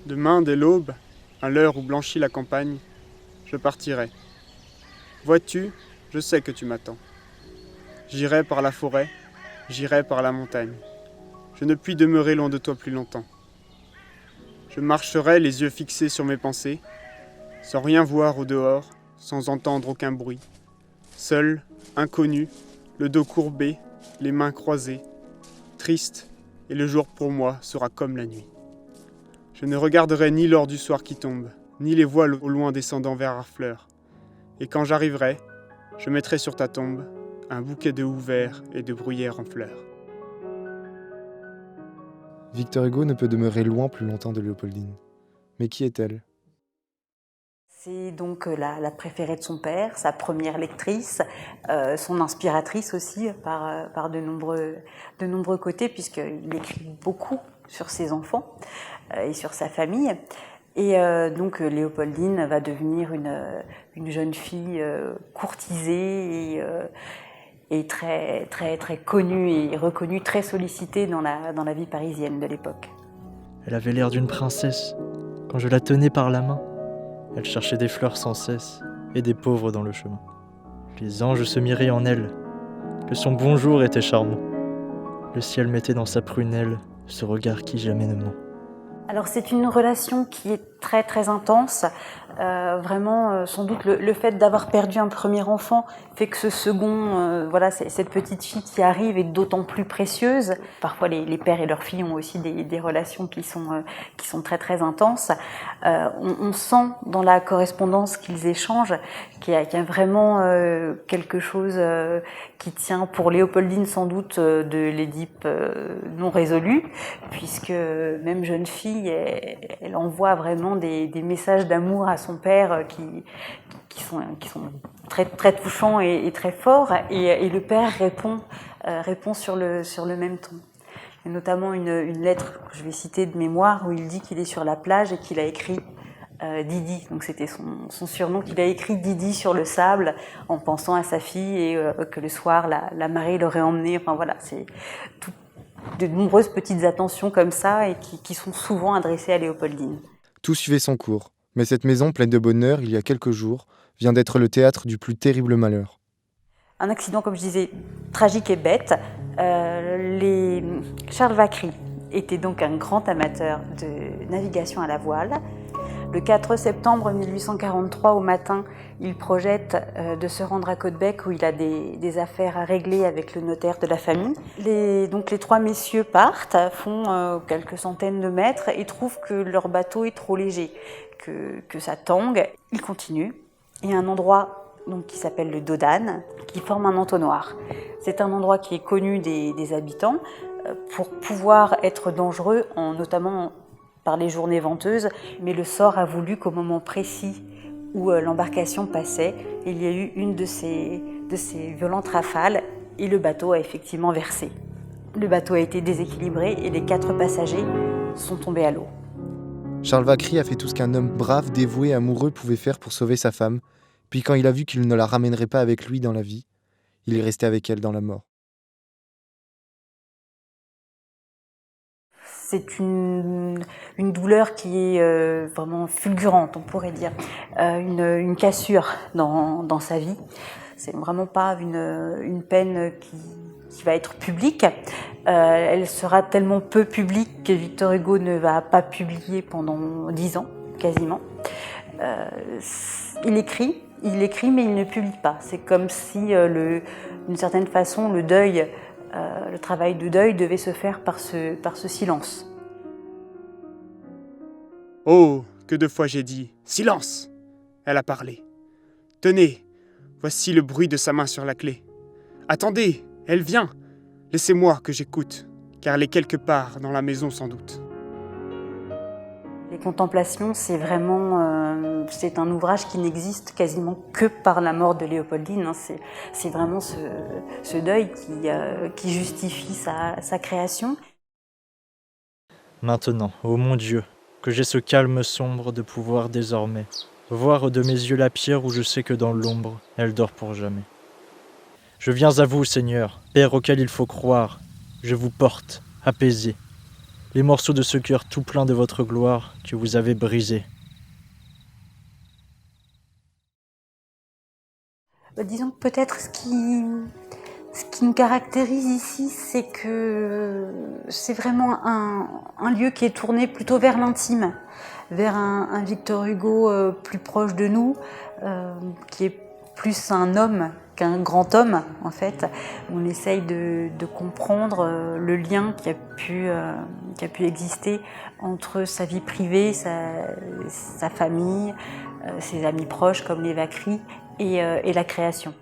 Demain, dès l'aube, à l'heure où blanchit la campagne, je partirai. Vois-tu, je sais que tu m'attends. J'irai par la forêt, j'irai par la montagne. Je ne puis demeurer loin de toi plus longtemps. Je marcherai les yeux fixés sur mes pensées, sans rien voir au dehors, sans entendre aucun bruit. Seul, inconnu, le dos courbé, les mains croisées, triste, et le jour pour moi sera comme la nuit. Je ne regarderai ni l'or du soir qui tombe, ni les voiles au loin descendant vers Harfleur. Et quand j'arriverai, je mettrai sur ta tombe un bouquet de houx verts et de bruyères en fleurs. Victor Hugo ne peut demeurer loin plus longtemps de Léopoldine. Mais qui est-elle ? C'est donc la préférée de son père, sa première lectrice, son inspiratrice aussi par de nombreux côtés, puisqu'il écrit beaucoup sur ses enfants et sur sa famille. Et donc Léopoldine va devenir une jeune fille courtisée et très connue et reconnue, très sollicitée dans la vie parisienne de l'époque. Elle avait l'air d'une princesse. Quand je la tenais par la main, elle cherchait des fleurs sans cesse et des pauvres dans le chemin. Les anges se miraient en elle, que son bonjour était charmant. Le ciel mettait dans sa prunelle ce regard qui jamais ne ment. Alors c'est une relation qui est très intense. Vraiment, sans doute le fait d'avoir perdu un premier enfant fait que ce second, cette petite fille qui arrive est d'autant plus précieuse. Parfois les pères et leurs filles ont aussi des relations qui sont très intenses. On sent dans la correspondance qu'ils échangent qu'il y a vraiment quelque chose qui tient pour Léopoldine sans doute de l'Édipe non résolu, puisque même jeune fille, elle envoie vraiment des messages d'amour à son père qui sont très touchants et très forts, et le père répond sur le même ton. Il y a notamment une lettre que je vais citer de mémoire où il dit qu'il est sur la plage et qu'il a écrit Didi, donc c'était son surnom, qu'il a écrit Didi sur le sable en pensant à sa fille et que le soir la marée l'aurait emmené. Enfin voilà, c'est de nombreuses petites attentions comme ça et qui sont souvent adressées à Léopoldine. Tout suivait son cours, mais cette maison pleine de bonheur, il y a quelques jours, vient d'être le théâtre du plus terrible malheur. Un accident, comme je disais, tragique et bête. Charles Vacry était donc un grand amateur de navigation à la voile. Le 4 septembre 1843, au matin, il projette de se rendre à Caudebec où il a des affaires à régler avec le notaire de la famille. Les trois messieurs partent, font quelques centaines de mètres et trouvent que leur bateau est trop léger, que ça tangue. Ils continuent. Il y a un endroit qui s'appelle le Dodane, qui forme un entonnoir. C'est un endroit qui est connu des habitants pour pouvoir être dangereux, notamment par les journées venteuses, mais le sort a voulu qu'au moment précis où l'embarcation passait, il y a eu une de ces violentes rafales et le bateau a effectivement versé. Le bateau a été déséquilibré et les 4 passagers sont tombés à l'eau. Charles Vacry a fait tout ce qu'un homme brave, dévoué, amoureux pouvait faire pour sauver sa femme, puis quand il a vu qu'il ne la ramènerait pas avec lui dans la vie, il est resté avec elle dans la mort. C'est une douleur qui est vraiment fulgurante, on pourrait dire, une cassure dans sa vie. C'est vraiment pas une peine qui va être publique. Elle sera tellement peu publique que Victor Hugo ne va pas publier pendant 10 ans, quasiment. Il écrit, mais il ne publie pas. C'est comme si, d'une certaine façon, le travail de deuil devait se faire par ce silence. Oh, que de fois j'ai dit « Silence !» Elle a parlé. « Tenez, voici le bruit de sa main sur la clé. Attendez, elle vient. Laissez-moi que j'écoute, car elle est quelque part dans la maison sans doute. » Les Contemplations, c'est un ouvrage qui n'existe quasiment que par la mort de Léopoldine. C'est vraiment ce deuil qui justifie sa création. Maintenant, ô mon Dieu, que j'ai ce calme sombre de pouvoir désormais voir de mes yeux la pierre où je sais que dans l'ombre, elle dort pour jamais. Je viens à vous, Seigneur, Père auquel il faut croire, je vous porte, apaisé. les morceaux de ce cœur tout plein de votre gloire que vous avez brisé. Disons que peut-être ce qui nous caractérise ici, c'est que c'est vraiment un lieu qui est tourné plutôt vers l'intime, vers un Victor Hugo plus proche de nous, qui est plus un homme qu'un grand homme, en fait. On essaye de comprendre le lien qui a pu exister entre sa vie privée, sa famille, ses amis proches comme les Vacquerie et la création.